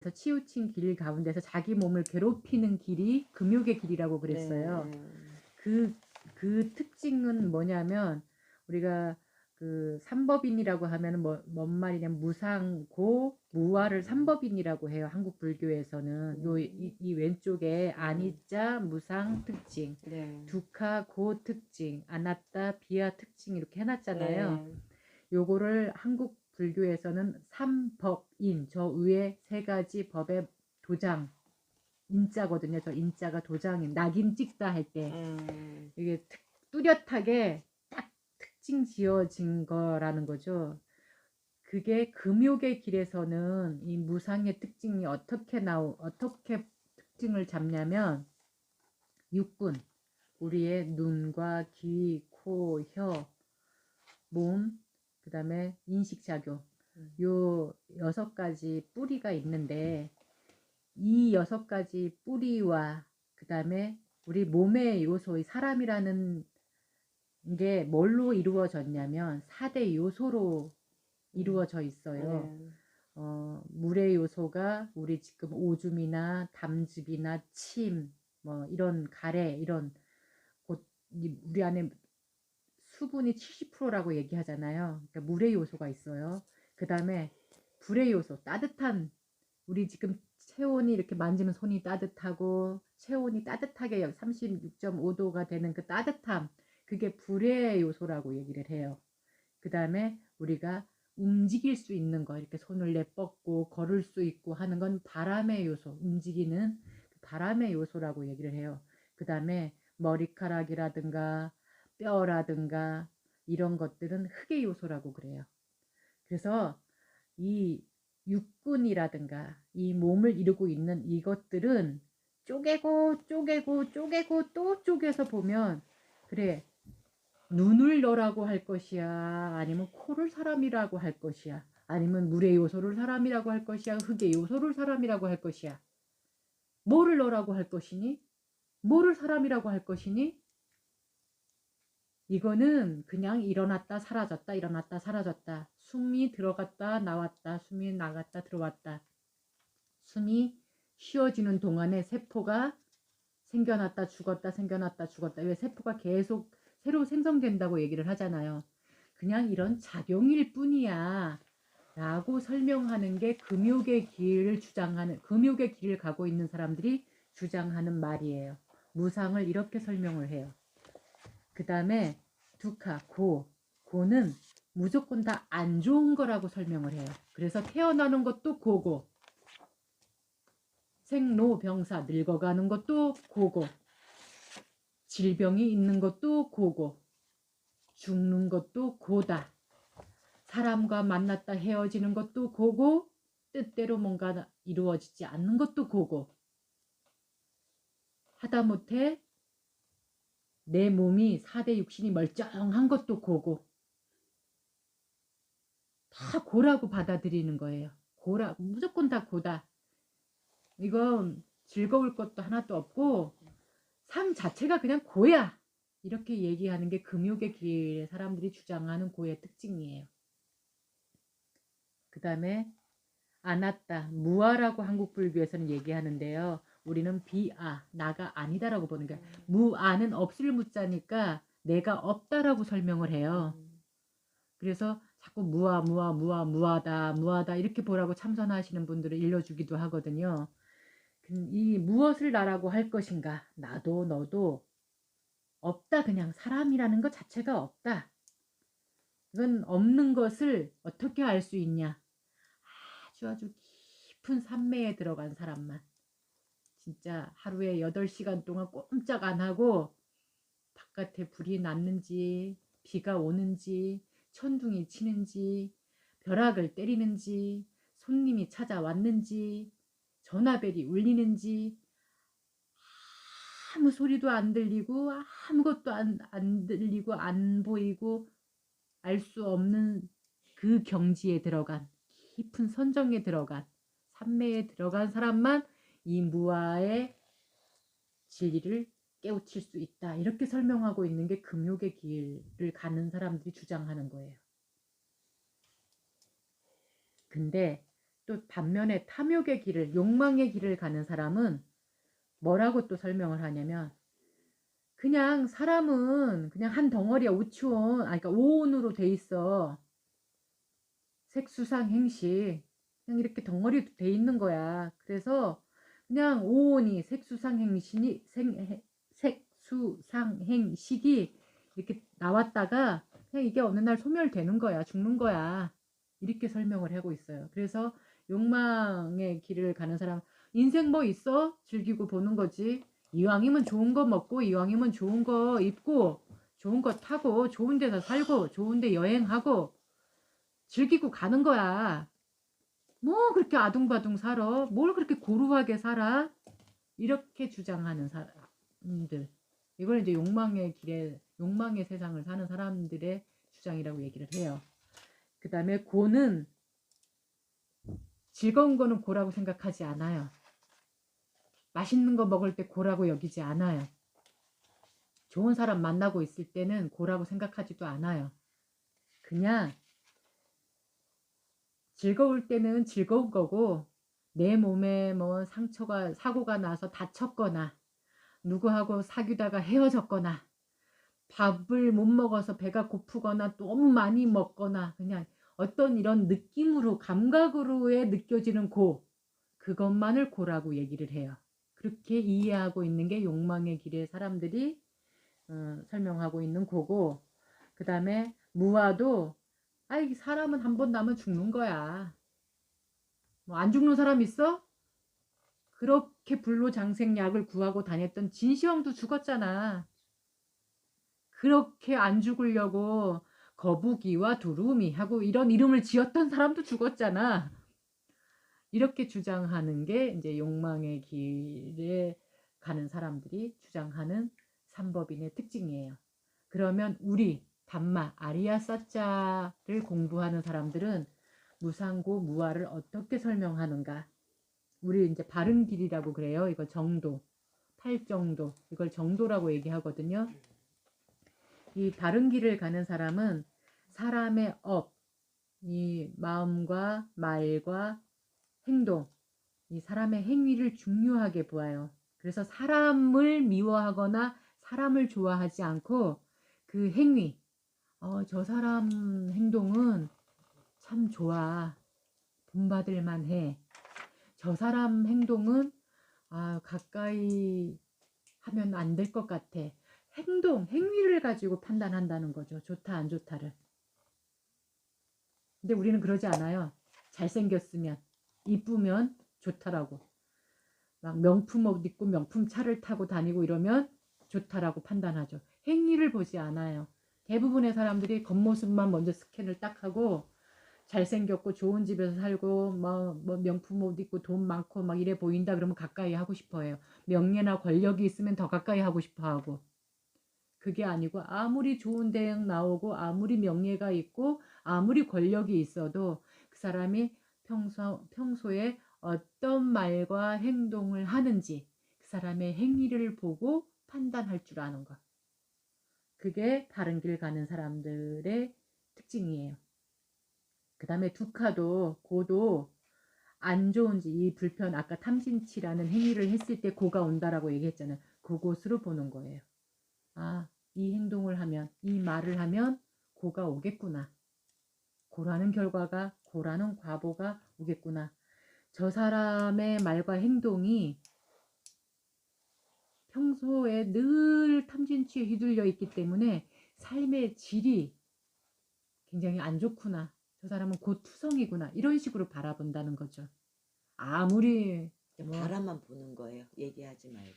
그래서 치우친 길 가운데서 자기 몸을 괴롭히는 길이 금욕의 길이라고 그랬어요. 네. 그 특징은 뭐냐면 우리가 그 삼법인이라고 하면은 뭔 말이냐면 무상고 무아를 삼법인이라고 해요. 한국 불교에서는 이 왼쪽에 아니자 무상 특징, 네. 두카 고 특징, 아나따 비아 특징 이렇게 해놨잖아요. 네. 요거를 한국 불교에서는 삼법인, 저 위에 세 가지 법의 도장 인자거든요. 저 인자가 도장인 낙인 찍다 할 때 이게 뚜렷하게 딱 특징 지어진 거라는 거죠. 그게 금욕의 길에서는 이 무상의 특징이 어떻게 특징을 잡냐면 육군, 우리의 눈과 귀, 코, 혀, 몸, 그 다음에 인식작용, 요 6가지 뿌리가 있는데 이 6가지 뿌리와 그 다음에 우리 몸의 요소, 사람이라는 게 뭘로 이루어졌냐면 4대 요소로 이루어져 있어요. 네. 물의 요소가 우리 지금 오줌이나 담즙이나 침, 뭐 이런 가래, 이런 우리 안에 수분이 70%라고 얘기하잖아요. 그러니까 물의 요소가 있어요. 그 다음에 불의 요소, 따뜻한, 우리 지금 체온이 이렇게 만지면 손이 따뜻하고 체온이 따뜻하게 36.5도가 되는 그 따뜻함, 그게 불의 요소라고 얘기를 해요. 그 다음에 우리가 움직일 수 있는 거, 이렇게 손을 내뻗고 걸을 수 있고 하는 건 바람의 요소, 움직이는 바람의 요소라고 얘기를 해요. 그 다음에 머리카락이라든가 뼈라든가 이런 것들은 흙의 요소라고 그래요. 그래서 이 육군이라든가 이 몸을 이루고 있는 이것들은 쪼개고 또 쪼개서 보면, 그래, 눈을 너라고 할 것이야, 아니면 코를 사람이라고 할 것이야, 아니면 물의 요소를 사람이라고 할 것이야, 흙의 요소를 사람이라고 할 것이야, 뭐를 너라고 할 것이니, 뭐를 사람이라고 할 것이니, 이거는 그냥 일어났다 사라졌다 일어났다 사라졌다, 숨이 들어갔다 나왔다 숨이 나갔다 들어왔다, 숨이 쉬어지는 동안에 세포가 생겨났다 죽었다 생겨났다 죽었다, 왜 세포가 계속 새로 생성된다고 얘기를 하잖아요. 그냥 이런 작용일 뿐이야 라고 설명하는 게 금욕의 길을 주장하는, 금욕의 길을 가고 있는 사람들이 주장하는 말이에요. 무상을 이렇게 설명을 해요. 그 다음에 두카, 고는 무조건 다 안 좋은 거라고 설명을 해요. 그래서 태어나는 것도 고고, 생로병사 늙어가는 것도 고고, 질병이 있는 것도 고고, 죽는 것도 고다, 사람과 만났다 헤어지는 것도 고고, 뜻대로 뭔가 이루어지지 않는 것도 고고, 하다못해 내 몸이 4대 육신이 멀쩡한 것도 고고, 다 고라고 받아들이는 거예요. 고라, 무조건 다 고다. 이건 즐거울 것도 하나도 없고 삶 자체가 그냥 고야, 이렇게 얘기하는 게 금욕의 길에 사람들이 주장하는 고의 특징이에요. 그 다음에 아나따, 무아라고 한국 불교에서는 얘기하는데요. 우리는 비아, 나가 아니다라고 보는 거예요. 무아는 없을 무자니까 내가 없다라고 설명을 해요. 그래서 자꾸 무하다 이렇게 보라고 참선하시는 분들을 일러주기도 하거든요. 이 무엇을 나라고 할 것인가, 나도 너도 없다, 그냥 사람이라는 것 자체가 없다. 이건 없는 것을 어떻게 알 수 있냐, 아주 깊은 산매에 들어간 사람만, 진짜 하루에 8시간 동안 꼼짝 안 하고 바깥에 불이 났는지 비가 오는지 천둥이 치는지 벼락을 때리는지 손님이 찾아왔는지 전화벨이 울리는지 아무 소리도 안 들리고 아무것도 안 들리고 안 보이고 알 수 없는 그 경지에 들어간, 깊은 선정에 들어간, 산매에 들어간 사람만 이 무아의 진리를 깨우칠 수 있다, 이렇게 설명하고 있는 게 금욕의 길을 가는 사람들이 주장하는 거예요. 근데 또 반면에 탐욕의 길을, 욕망의 길을 가는 사람은 뭐라고 또 설명을 하냐면, 그냥 사람은 그냥 한 덩어리야. 우치원, 그러니까 오온으로 돼 있어. 색수상 행식. 그냥 이렇게 덩어리로 돼 있는 거야. 그래서 그냥 오온이 색수상 행식이 이렇게 나왔다가 그냥 이게 어느 날 소멸되는 거야. 죽는 거야. 이렇게 설명을 하고 있어요. 그래서 욕망의 길을 가는 사람, 인생 뭐 있어? 즐기고 보는 거지. 이왕이면 좋은 거 먹고, 이왕이면 좋은 거 입고, 좋은 거 타고, 좋은 데서 살고, 좋은 데 여행하고, 즐기고 가는 거야. 뭐 그렇게 아둥바둥 살아? 뭘 그렇게 고루하게 살아? 이렇게 주장하는 사람들. 이걸 이제 욕망의 길에, 욕망의 세상을 사는 사람들의 주장이라고 얘기를 해요. 그 다음에 고는 즐거운 거는 고라고 생각하지 않아요. 맛있는 거 먹을 때 고라고 여기지 않아요. 좋은 사람 만나고 있을 때는 고라고 생각하지도 않아요. 그냥 즐거울 때는 즐거운 거고, 내 몸에 뭐 사고가 나서 다쳤거나, 누구하고 사귀다가 헤어졌거나, 밥을 못 먹어서 배가 고프거나 너무 많이 먹거나, 그냥 어떤 이런 느낌으로, 감각으로의 느껴지는 그것만을 고라고 얘기를 해요. 그렇게 이해하고 있는 게 욕망의 길의 사람들이 설명하고 있는 고고, 그 다음에 무아도, 아이 사람은 한 번 나면 죽는 거야. 뭐 안 죽는 사람 있어? 그렇게 불로장생약을 구하고 다녔던 진시황도 죽었잖아. 그렇게 안 죽으려고 거북이와 두루미 하고 이런 이름을 지었던 사람도 죽었잖아. 이렇게 주장하는 게 이제 욕망의 길에 가는 사람들이 주장하는 삼법인의 특징이에요. 그러면 우리 담마 아리아사자를 공부하는 사람들은 무상고 무아를 어떻게 설명하는가? 우리 이제 바른 길이라고 그래요. 이거 정도, 팔정도, 이걸 정도라고 얘기하거든요. 이 바른 길을 가는 사람은 사람의 이 마음과 말과 행동, 이 사람의 행위를 중요하게 보아요. 그래서 사람을 미워하거나 사람을 좋아하지 않고 그 행위, 저 사람 행동은 참 좋아. 본받을 만해. 저 사람 행동은 가까이 하면 안 될 것 같아. 행위를 가지고 판단한다는 거죠. 좋다, 안 좋다를. 근데 우리는 그러지 않아요. 잘생겼으면, 이쁘면 좋다라고. 막 명품 옷 입고 명품 차를 타고 다니고 이러면 좋다라고 판단하죠. 행위를 보지 않아요. 대부분의 사람들이 겉모습만 먼저 스캔을 딱 하고 잘생겼고 좋은 집에서 살고 뭐 명품 옷 입고 돈 많고 막 이래 보인다 그러면 가까이 하고 싶어 해요. 명예나 권력이 있으면 더 가까이 하고 싶어 하고. 그게 아니고 아무리 좋은 대학 나오고 아무리 명예가 있고 아무리 권력이 있어도 그 사람이 평소에 어떤 말과 행동을 하는지 그 사람의 행위를 보고 판단할 줄 아는 것. 그게 바른 길 가는 사람들의 특징이에요. 그 다음에 고도 안 좋은지 이 불편, 아까 탐진치라는 행위를 했을 때 고가 온다라고 얘기했잖아요. 그곳으로 보는 거예요. 이 행동을 하면, 이 말을 하면 고가 오겠구나. 고라는 결과가, 고라는 과보가 오겠구나. 저 사람의 말과 행동이 평소에 늘 탐진치에 휘둘려 있기 때문에 삶의 질이 굉장히 안 좋구나. 저 사람은 곧 투성이구나. 이런 식으로 바라본다는 거죠. 아무리 바라만 보는 거예요. 얘기하지 말고.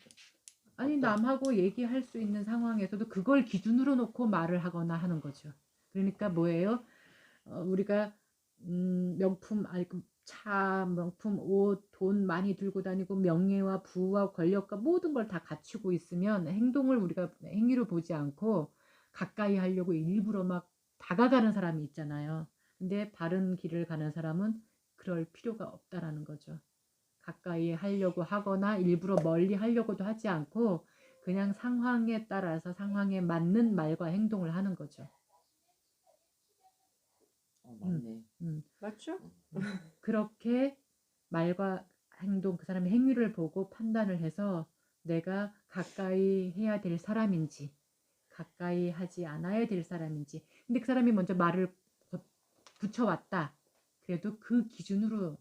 아니 남하고 얘기할 수 있는 상황에서도 그걸 기준으로 놓고 말을 하거나 하는 거죠. 그러니까 뭐예요? 우리가 명품 차, 명품 옷, 돈 많이 들고 다니고 명예와 부와 권력과 모든 걸 다 갖추고 있으면 행동을 우리가 행위로 보지 않고 가까이 하려고 일부러 막 다가가는 사람이 있잖아요. 근데 바른 길을 가는 사람은 그럴 필요가 없다라는 거죠. 가까이 하려고 하거나 일부러 멀리 하려고도 하지 않고 그냥 상황에 따라서 상황에 맞는 말과 행동을 하는 거죠. 맞네. 맞죠? 그렇게 말과 행동, 그 사람의 행위를 보고 판단을 해서 내가 가까이 해야 될 사람인지 가까이 하지 않아야 될 사람인지. 근데 그 사람이 먼저 말을 붙여왔다. 그래도 그 기준으로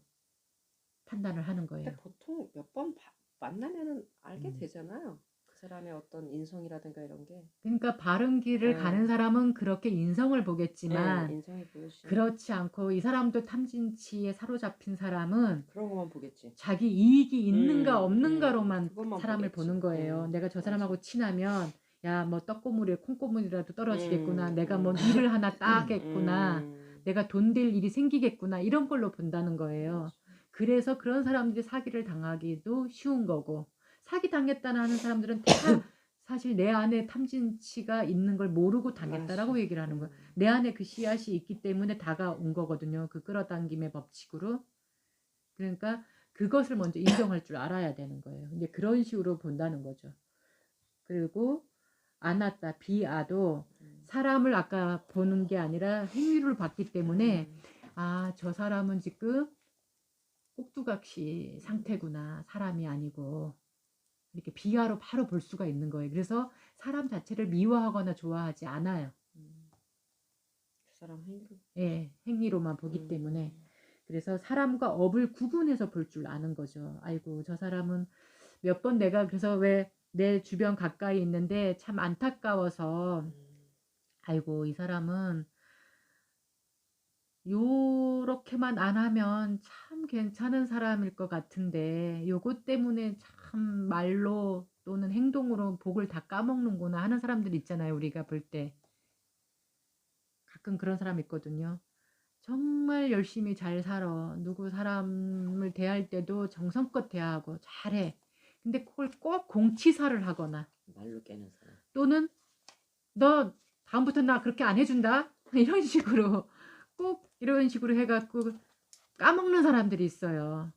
판단을 하는 근데 거예요. 보통 몇 번 만나면은 알게 음. 되잖아요. 그 사람의 어떤 인성이라든가 이런 게. 그러니까 바른 길을 가는 사람은 그렇게 인성을 보겠지만 인성이 보이시. 그렇지 않고 이 사람도 탐진치에 사로잡힌 사람은 그런 것만 보겠지. 자기 이익이 있는가 없는가로만 그것만 사람을 보겠지. 보는 거예요. 내가 저 맞아. 사람하고 친하면 야 뭐 떡고물에 콩고물이라도 떨어지겠구나. 내가 뭐 음. 일을 하나 따겠구나. 내가 돈 될 일이 생기겠구나. 이런 걸로 본다는 거예요. 맞아. 그래서 그런 사람들이 사기를 당하기도 쉬운 거고, 사기 당했다는 하는 사람들은 다 사실 내 안에 탐진치가 있는 걸 모르고 당했다라고 맞아. 얘기를 하는 거예요. 내 안에 그 씨앗이 있기 때문에 다가온 거거든요. 그 끌어당김의 법칙으로. 그러니까 그것을 먼저 인정할 줄 알아야 되는 거예요. 이제 그런 식으로 본다는 거죠. 그리고 아나따, 비아도 사람을 아까 보는 게 아니라 행위를 봤기 때문에 아, 저 사람은 지금 꼭두각시 상태구나. 사람이 아니고. 이렇게 비하로 바로 볼 수가 있는 거예요. 그래서 사람 자체를 미워하거나 좋아하지 않아요. 그 사람 행위로. 예, 행위로만 보기 때문에. 그래서 사람과 업을 구분해서 볼 줄 아는 거죠. 아이고, 저 사람은 몇 번 내가 그래서 왜 내 주변 가까이 있는데 참 안타까워서 아이고, 이 사람은 요렇게만 안 하면 참 괜찮은 사람일 것 같은데 요것 때문에 참 말로 또는 행동으로 복을 다 까먹는구나 하는 사람들 있잖아요. 우리가 볼 때 가끔 그런 사람 있거든요. 정말 열심히 잘 살아. 누구 사람을 대할 때도 정성껏 대하고 잘해. 근데 그걸 꼭 공치사를 하거나 말로 깨는 사람. 또는 너 다음부터 나 그렇게 안 해준다 이런 식으로 꼭 이런 식으로 해갖고 까먹는 사람들이 있어요.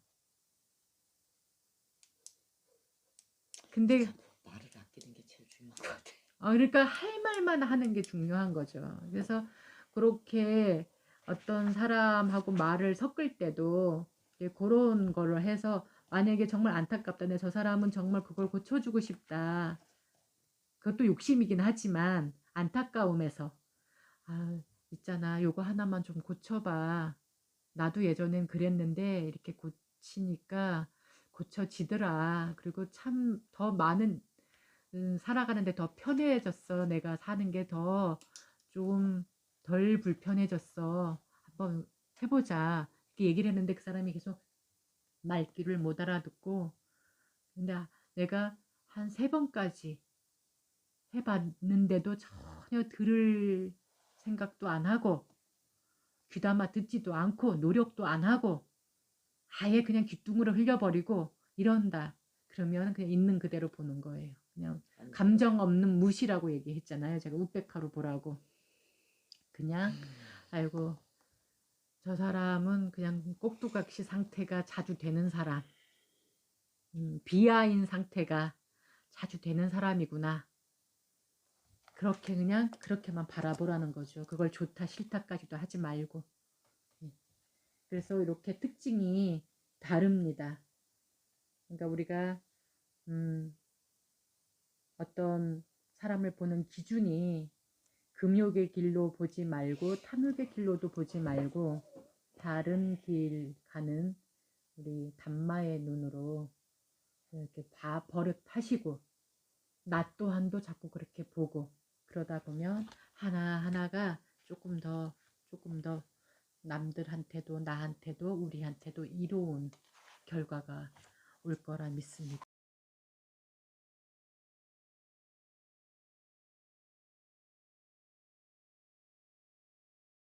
근데 말을 아끼는 게 제일 중요한 것 같아. 그러니까 할 말만 하는 게 중요한 거죠. 그래서 그렇게 어떤 사람하고 말을 섞을 때도 이제 그런 거를 해서 만약에 정말 안타깝다. 내 저 사람은 정말 그걸 고쳐주고 싶다. 그것도 욕심이긴 하지만 안타까움에서 아, 있잖아. 요거 하나만 좀 고쳐봐. 나도 예전엔 그랬는데 이렇게 고치니까 고쳐지더라. 그리고 참 더 많은 살아가는데 더 편해졌어. 내가 사는 게 더 좀 덜 불편해졌어. 한번 해보자. 이렇게 얘기를 했는데 그 사람이 계속 말귀를 못 알아듣고 근데 내가 한 3번까지 해봤는데도 전혀 들을 생각도 안 하고 귀담아 듣지도 않고 노력도 안 하고 아예 그냥 귀뚱으로 흘려버리고 이런다. 그러면 그냥 있는 그대로 보는 거예요. 그냥 감정 없는 무시라고 얘기했잖아요. 제가 우백하로 보라고. 그냥 아이고 저 사람은 그냥 꼭두각시 상태가 자주 되는 사람. 비하인 상태가 자주 되는 사람이구나. 그렇게 그냥 그렇게만 바라보라는 거죠. 그걸 좋다 싫다까지도 하지 말고. 그래서 이렇게 특징이 다릅니다. 그러니까 우리가 어떤 사람을 보는 기준이 금욕의 길로 보지 말고 탐욕의 길로도 보지 말고 다른 길 가는 우리 담마의 눈으로 이렇게 버릇하시고 나 또한도 자꾸 그렇게 보고 그러다 보면 하나하나가 조금 더 남들한테도 나한테도 우리한테도 이로운 결과가 올 거라 믿습니다.